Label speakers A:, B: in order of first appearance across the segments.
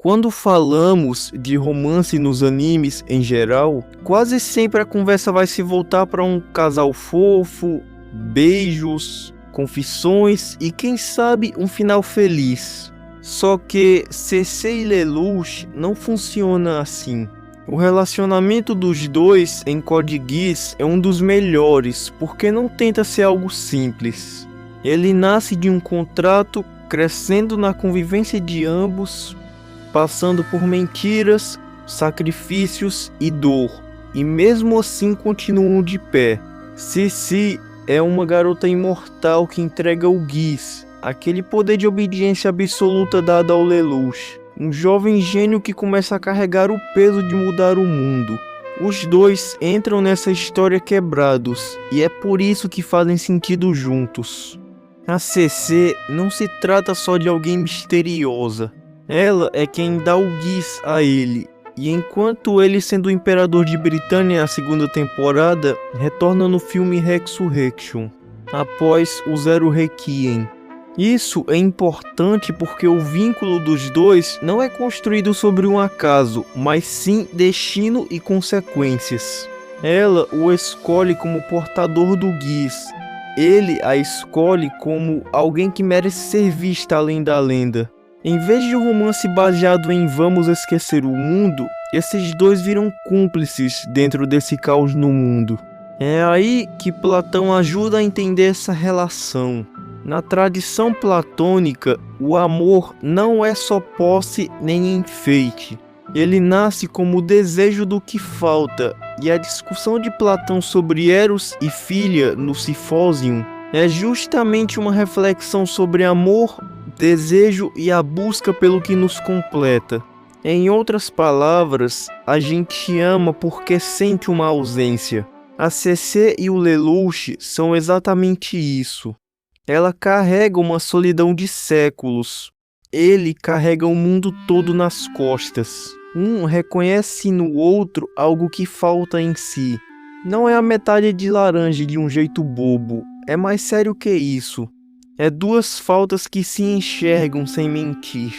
A: Quando falamos de romance nos animes em geral, quase sempre a conversa vai se voltar para um casal fofo, beijos, confissões e quem sabe um final feliz. Só que CC e Lelouch não funciona assim. O relacionamento dos dois em Code Geass é um dos melhores porque não tenta ser algo simples. Ele nasce de um contrato, crescendo na convivência de ambos, passando por mentiras, sacrifícios e dor, e mesmo assim continuam de pé. Cici é uma garota imortal que entrega o Geass, aquele poder de obediência absoluta dado ao Lelouch, um jovem gênio que começa a carregar o peso de mudar o mundo. Os dois entram nessa história quebrados, e é por isso que fazem sentido juntos. A CC não se trata só de alguém misteriosa. Ela é quem dá o Geass a ele, e enquanto ele, sendo o imperador de Britânia na segunda temporada, retorna no filme Resurrection, após o Zero Requiem. Isso é importante porque o vínculo dos dois não é construído sobre um acaso, mas sim destino e consequências. Ela o escolhe como portador do Geass. Ele a escolhe como alguém que merece ser vista além da lenda. Em vez de um romance baseado em vamos esquecer o mundo, esses dois viram cúmplices dentro desse caos no mundo. É aí que Platão ajuda a entender essa relação. Na tradição platônica, o amor não é só posse nem enfeite. Ele nasce como o desejo do que falta, e a discussão de Platão sobre Eros e Filia no Symposium é justamente uma reflexão sobre amor, desejo e a busca pelo que nos completa. Em outras palavras, a gente ama porque sente uma ausência. A CC e o Lelouch são exatamente isso. Ela carrega uma solidão de séculos. Ele carrega o mundo todo nas costas. Um reconhece no outro algo que falta em si. Não é a metade de laranja de um jeito bobo. É mais sério que isso. É duas faltas que se enxergam sem mentir.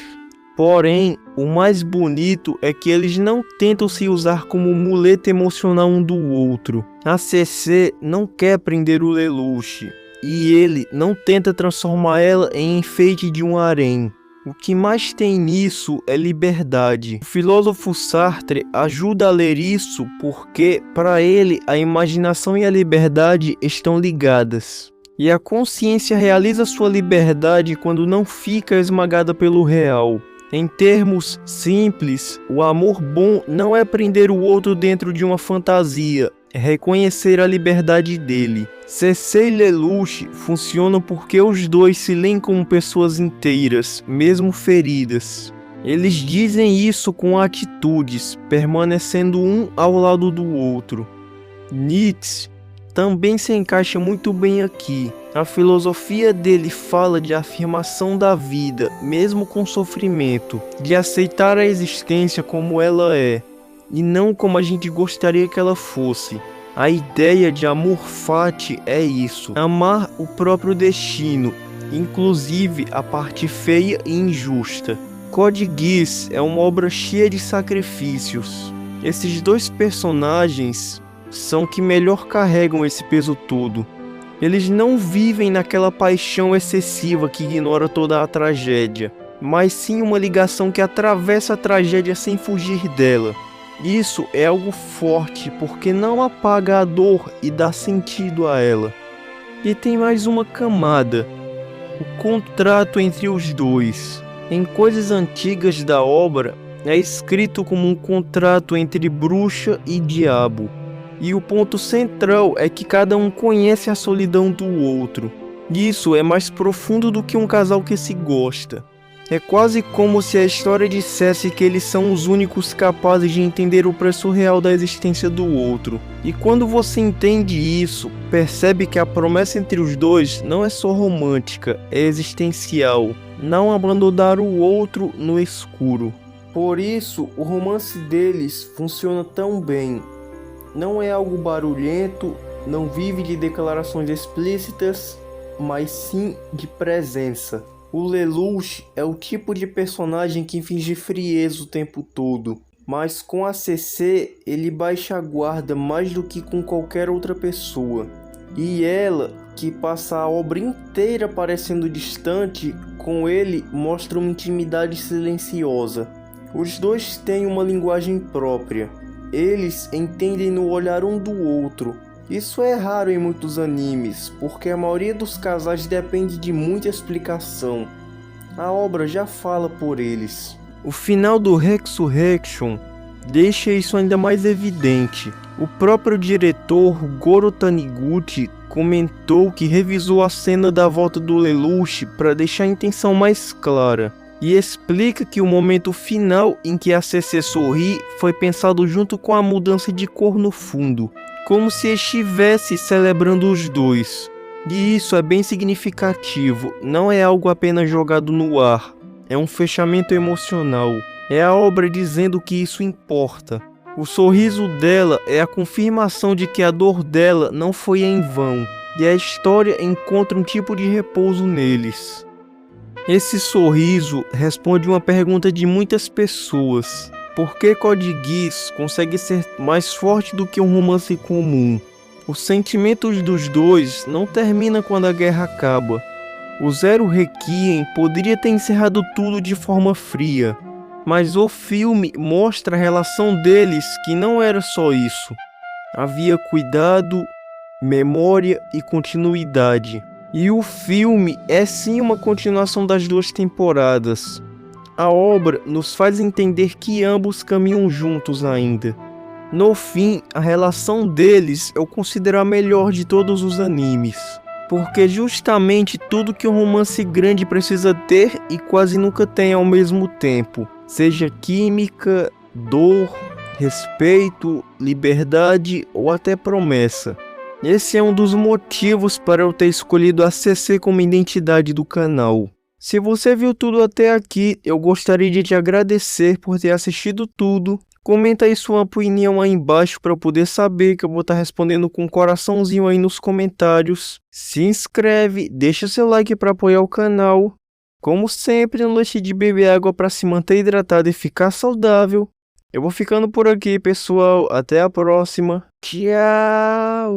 A: Porém, o mais bonito é que eles não tentam se usar como muleta emocional um do outro. A CC não quer prender o Lelouch, e ele não tenta transformar ela em enfeite de um harém. O que mais tem nisso é liberdade. O filósofo Sartre ajuda a ler isso porque, para ele, a imaginação e a liberdade estão ligadas. E a consciência realiza sua liberdade quando não fica esmagada pelo real. Em termos simples, o amor bom não é prender o outro dentro de uma fantasia, é reconhecer a liberdade dele. CC e Lelouch funcionam porque os dois se leem como pessoas inteiras, mesmo feridas. Eles dizem isso com atitudes, permanecendo um ao lado do outro. Nietzsche também se encaixa muito bem aqui. A filosofia dele fala de afirmação da vida, mesmo com sofrimento, de aceitar a existência como ela é, e não como a gente gostaria que ela fosse. A ideia de amor fati é isso, amar o próprio destino, inclusive a parte feia e injusta. Code Geass é uma obra cheia de sacrifícios. Esses dois personagens são que melhor carregam esse peso todo. Eles não vivem naquela paixão excessiva que ignora toda a tragédia, mas sim uma ligação que atravessa a tragédia sem fugir dela. Isso é algo forte porque não apaga a dor e dá sentido a ela. E tem mais uma camada: o contrato entre os dois. Em coisas antigas da obra, é escrito como um contrato entre bruxa e diabo. E o ponto central é que cada um conhece a solidão do outro. Isso é mais profundo do que um casal que se gosta. É quase como se a história dissesse que eles são os únicos capazes de entender o preço real da existência do outro. E quando você entende isso, percebe que a promessa entre os dois não é só romântica, é existencial. Não abandonar o outro no escuro. Por isso, o romance deles funciona tão bem. Não é algo barulhento, não vive de declarações explícitas, mas sim de presença. O Lelouch é o tipo de personagem que finge frieza o tempo todo, mas com a CC ele baixa a guarda mais do que com qualquer outra pessoa. E ela, que passa a obra inteira parecendo distante, com ele mostra uma intimidade silenciosa. Os dois têm uma linguagem própria. Eles entendem no olhar um do outro. Isso é raro em muitos animes, porque a maioria dos casais depende de muita explicação. A obra já fala por eles. O final do Resurrection deixa isso ainda mais evidente. O próprio diretor Goro Taniguchi comentou que revisou a cena da volta do Lelouch para deixar a intenção mais clara, e explica que o momento final em que a CC sorri foi pensado junto com a mudança de cor no fundo, como se estivesse celebrando os dois. E isso é bem significativo, não é algo apenas jogado no ar, é um fechamento emocional, é a obra dizendo que isso importa. O sorriso dela é a confirmação de que a dor dela não foi em vão, e a história encontra um tipo de repouso neles. Esse sorriso responde uma pergunta de muitas pessoas: por que Code Geass consegue ser mais forte do que um romance comum? Os sentimentos dos dois não terminam quando a guerra acaba. O Zero Requiem poderia ter encerrado tudo de forma fria, mas o filme mostra a relação deles, que não era só isso. Havia cuidado, memória e continuidade. E o filme é sim uma continuação das duas temporadas. A obra nos faz entender que ambos caminham juntos ainda. No fim, a relação deles eu considero a melhor de todos os animes, porque justamente tudo que um romance grande precisa ter e quase nunca tem ao mesmo tempo, seja química, dor, respeito, liberdade ou até promessa. Esse é um dos motivos para eu ter escolhido a CC como identidade do canal. Se você viu tudo até aqui, eu gostaria de te agradecer por ter assistido tudo. Comenta aí sua opinião aí embaixo para eu poder saber, que eu vou estar respondendo com um coraçãozinho aí nos comentários. Se inscreve, deixa seu like para apoiar o canal. Como sempre, não deixe de beber água para se manter hidratado e ficar saudável. Eu vou ficando por aqui, pessoal. Até a próxima. Tchau!